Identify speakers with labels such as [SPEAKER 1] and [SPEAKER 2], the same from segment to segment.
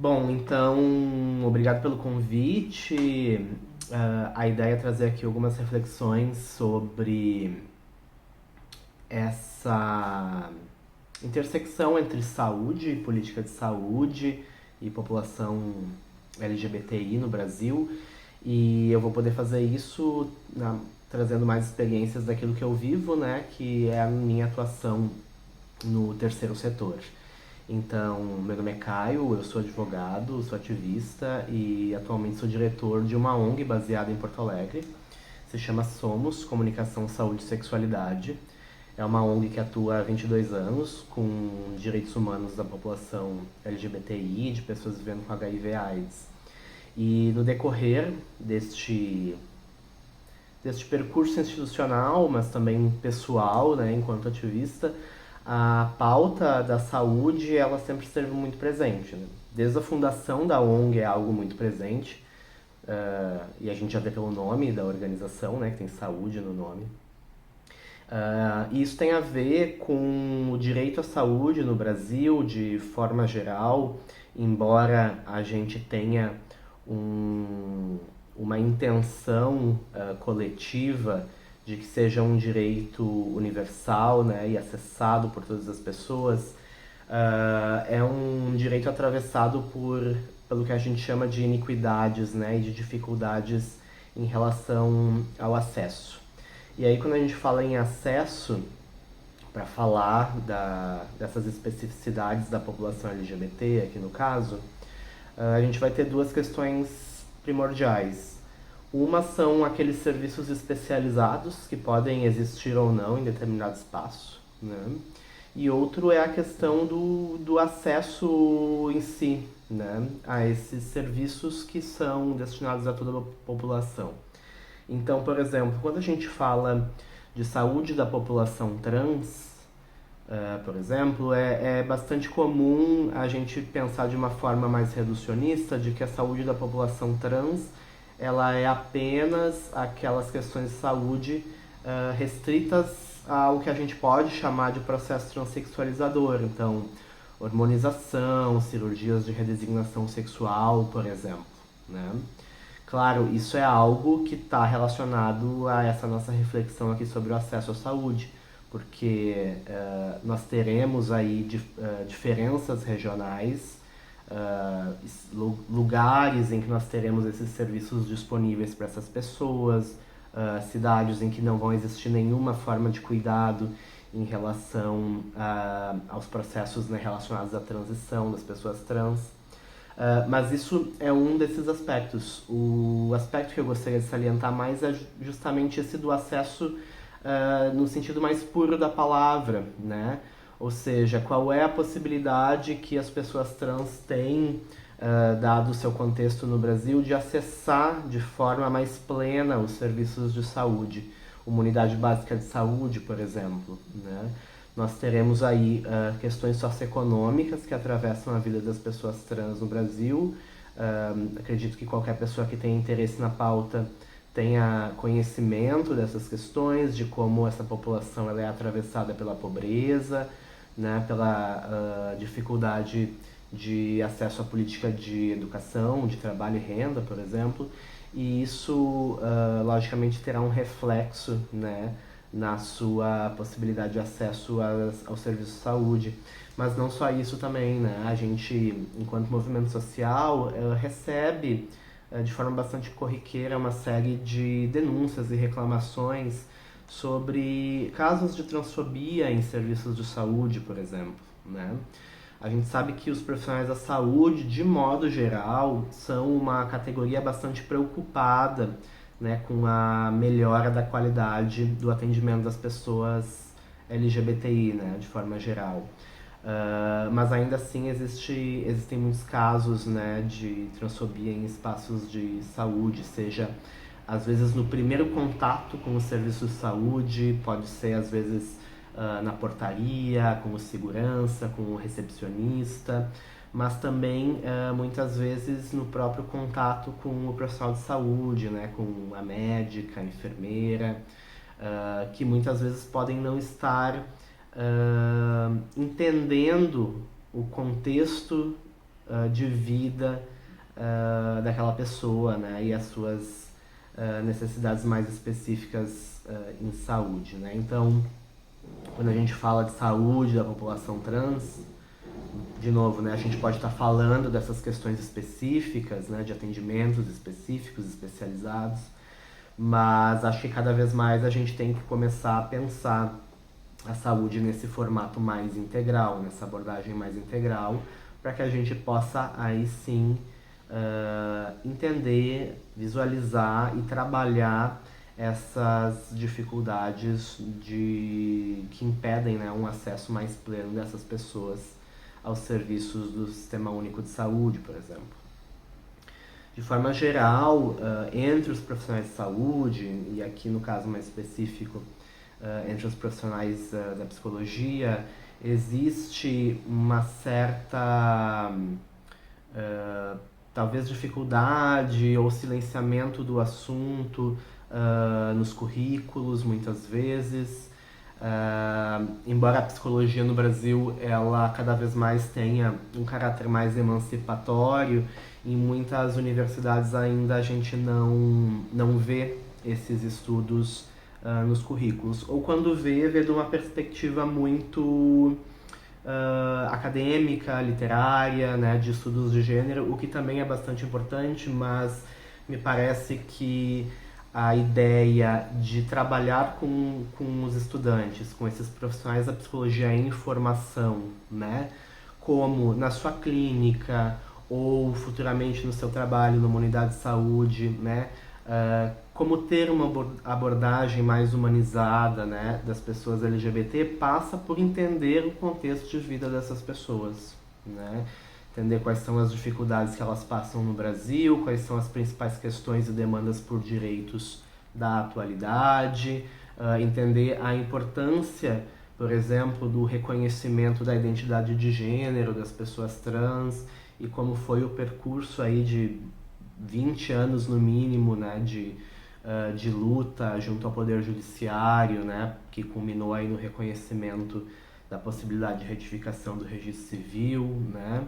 [SPEAKER 1] Bom, então, obrigado pelo convite. A ideia é trazer aqui algumas reflexões sobre essa intersecção entre saúde, política de saúde e população LGBTI no Brasil. E eu vou poder fazer isso trazendo mais experiências daquilo que eu vivo, né, que é a minha atuação no terceiro setor. Então, meu nome é Caio, eu sou advogado, sou ativista e atualmente sou diretor de uma ONG baseada em Porto Alegre. Se chama Somos Comunicação, Saúde e Sexualidade. É uma ONG que atua há 22 anos com direitos humanos da população LGBTI, de pessoas vivendo com HIV/AIDS. E no decorrer deste percurso institucional, mas também pessoal, né, enquanto ativista, a pauta da saúde ela sempre esteve muito presente. Né? Desde a fundação da ONG é algo muito presente, e a gente já vê pelo nome da organização, né, que tem saúde no nome. E isso tem a ver com o direito à saúde no Brasil, de forma geral, embora a gente tenha um, uma intenção coletiva de que seja um direito universal, né, e acessado por todas as pessoas, é um direito atravessado pelo que a gente chama de iniquidades, né, e de dificuldades em relação ao acesso. E aí, quando a gente fala em acesso, para falar dessas especificidades da população LGBT, aqui no caso, a gente vai ter duas questões primordiais. Uma são aqueles serviços especializados que podem existir ou não em determinado espaço, né? E outro é a questão do acesso em si, né? A esses serviços que são destinados a toda a população. Então, por exemplo, quando a gente fala de saúde da população trans, por exemplo, é bastante comum a gente pensar de uma forma mais reducionista de que a saúde da população trans ela é apenas aquelas questões de saúde restritas ao que a gente pode chamar de processo transexualizador. Então, hormonização, cirurgias de redesignação sexual, por exemplo, né? Claro, isso é algo que está relacionado a essa nossa reflexão aqui sobre o acesso à saúde, porque nós teremos aí diferenças regionais, lugares em que nós teremos esses serviços disponíveis para essas pessoas, cidades em que não vão existir nenhuma forma de cuidado em relação aos processos, né, relacionados à transição das pessoas trans. Mas isso é um desses aspectos. O aspecto que eu gostaria de salientar mais é justamente esse do acesso no sentido mais puro da palavra, né? Ou seja, qual é a possibilidade que as pessoas trans têm, dado o seu contexto no Brasil, de acessar de forma mais plena os serviços de saúde, uma unidade básica de saúde, por exemplo, né? Nós teremos aí questões socioeconômicas que atravessam a vida das pessoas trans no Brasil. Acredito que qualquer pessoa que tenha interesse na pauta tenha conhecimento dessas questões, de como essa população ela é atravessada pela pobreza, né, pela dificuldade de acesso à política de educação, de trabalho e renda, por exemplo, e isso logicamente terá um reflexo, né, na sua possibilidade de acesso ao serviço de saúde. Mas não só isso também, né? A gente, enquanto movimento social, recebe de forma bastante corriqueira uma série de denúncias e reclamações sobre casos de transfobia em serviços de saúde, por exemplo, né? A gente sabe que os profissionais da saúde, de modo geral, são uma categoria bastante preocupada, né, com a melhora da qualidade do atendimento das pessoas LGBTI, né, de forma geral. Mas ainda assim existem muitos casos, né, de transfobia em espaços de saúde, seja às vezes no primeiro contato com o serviço de saúde, pode ser às vezes na portaria, com o segurança, com o recepcionista, mas também muitas vezes no próprio contato com o profissional de saúde, né, com a médica, a enfermeira, que muitas vezes podem não estar entendendo o contexto de vida daquela pessoa, né? E as suas necessidades mais específicas em saúde, né? Então, quando a gente fala de saúde da população trans, de novo, né, a gente pode estar falando dessas questões específicas, né, de atendimentos específicos, especializados, mas acho que cada vez mais a gente tem que começar a pensar a saúde nesse formato mais integral, nessa abordagem mais integral, para que a gente possa aí sim entender, visualizar e trabalhar essas dificuldades que impedem, né, um acesso mais pleno dessas pessoas aos serviços do Sistema Único de Saúde, por exemplo. De forma geral, entre os profissionais de saúde, e aqui no caso mais específico, entre os profissionais da psicologia, existe uma certa, talvez, dificuldade ou silenciamento do assunto nos currículos, muitas vezes. Embora a psicologia no Brasil ela cada vez mais tenha um caráter mais emancipatório, em muitas universidades ainda a gente não vê esses estudos nos currículos. Ou quando vê de uma perspectiva muito acadêmica, literária, né, de estudos de gênero, o que também é bastante importante, mas me parece que a ideia de trabalhar com os estudantes, com esses profissionais da psicologia em formação, né, como na sua clínica ou futuramente no seu trabalho numa unidade de saúde, né, como ter uma abordagem mais humanizada, né, das pessoas LGBT passa por entender o contexto de vida dessas pessoas, né? Entender quais são as dificuldades que elas passam no Brasil, quais são as principais questões e demandas por direitos da atualidade, entender a importância, por exemplo, do reconhecimento da identidade de gênero das pessoas trans e como foi o percurso aí de 20 anos no mínimo, né, de luta junto ao Poder Judiciário, né, que culminou aí no reconhecimento da possibilidade de retificação do registro civil, né,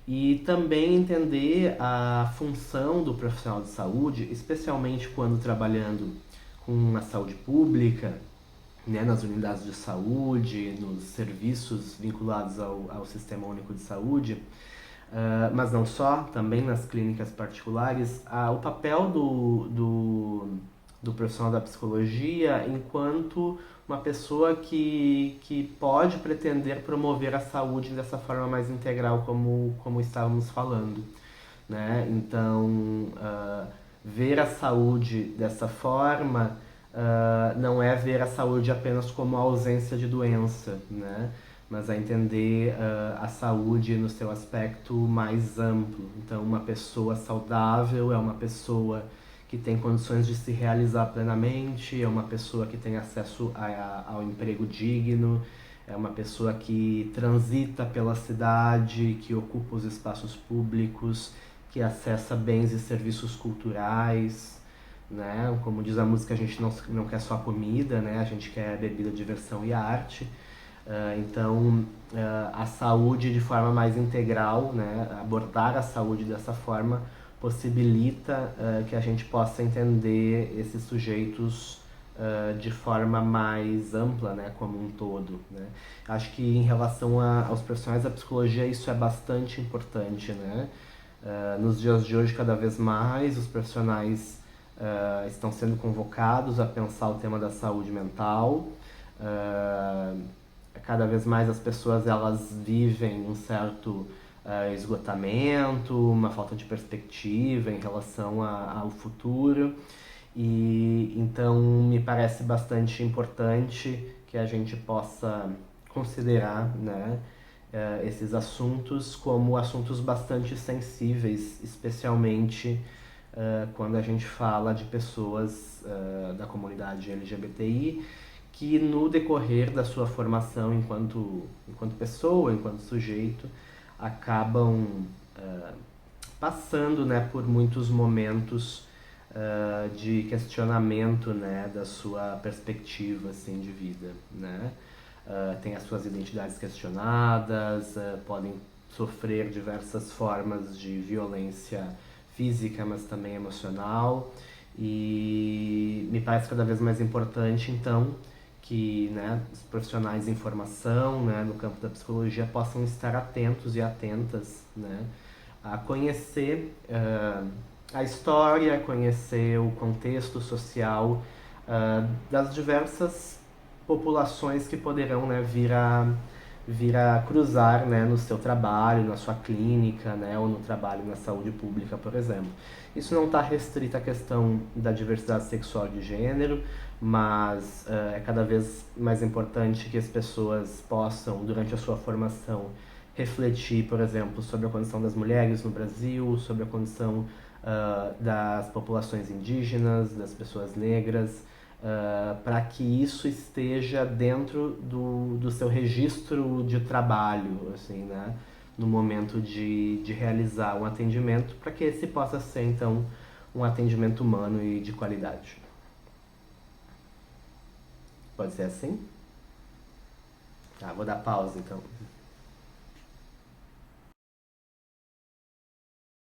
[SPEAKER 1] e também entender a função do profissional de saúde, especialmente quando trabalhando com a saúde pública, né, nas unidades de saúde, nos serviços vinculados ao Sistema Único de Saúde, mas não só, também nas clínicas particulares, o papel do profissional da psicologia enquanto uma pessoa que pode pretender promover a saúde dessa forma mais integral, como estávamos falando, né? Então, ver a saúde dessa forma não é ver a saúde apenas como a ausência de doença, né? Mas a entender a saúde no seu aspecto mais amplo. Então, uma pessoa saudável é uma pessoa que tem condições de se realizar plenamente, é uma pessoa que tem acesso ao emprego digno, é uma pessoa que transita pela cidade, que ocupa os espaços públicos, que acessa bens e serviços culturais, né? Como diz a música, a gente não quer só comida, né? A gente quer bebida, diversão e arte. Então, a saúde de forma mais integral, né, abordar a saúde dessa forma, possibilita que a gente possa entender esses sujeitos de forma mais ampla, né, como um todo, né. Acho que em relação aos profissionais da psicologia isso é bastante importante, né. Nos dias de hoje, cada vez mais, os profissionais estão sendo convocados a pensar o tema da saúde mental. Cada vez mais as pessoas elas vivem um certo esgotamento, uma falta de perspectiva em relação ao futuro, e então me parece bastante importante que a gente possa considerar, né, esses assuntos como assuntos bastante sensíveis, especialmente quando a gente fala de pessoas da comunidade LGBTI, que no decorrer da sua formação enquanto pessoa, enquanto sujeito, acabam passando, né, por muitos momentos de questionamento, né, da sua perspectiva assim, de vida, né? Tem as suas identidades questionadas, podem sofrer diversas formas de violência física, mas também emocional. E me parece cada vez mais importante, então, que, né, os profissionais em formação, né, no campo da psicologia possam estar atentos e atentas, né, a conhecer a história, conhecer o contexto social das diversas populações que poderão, né, vir a cruzar, né, no seu trabalho, na sua clínica, né, ou no trabalho na saúde pública, por exemplo. Isso não está restrito à questão da diversidade sexual de gênero, mas é cada vez mais importante que as pessoas possam, durante a sua formação, refletir, por exemplo, sobre a condição das mulheres no Brasil, sobre a condição das populações indígenas, das pessoas negras, para que isso esteja dentro do seu registro de trabalho, assim, né? No momento de realizar um atendimento, para que esse possa ser, então, um atendimento humano e de qualidade. Pode ser assim? Tá, vou dar pausa, então.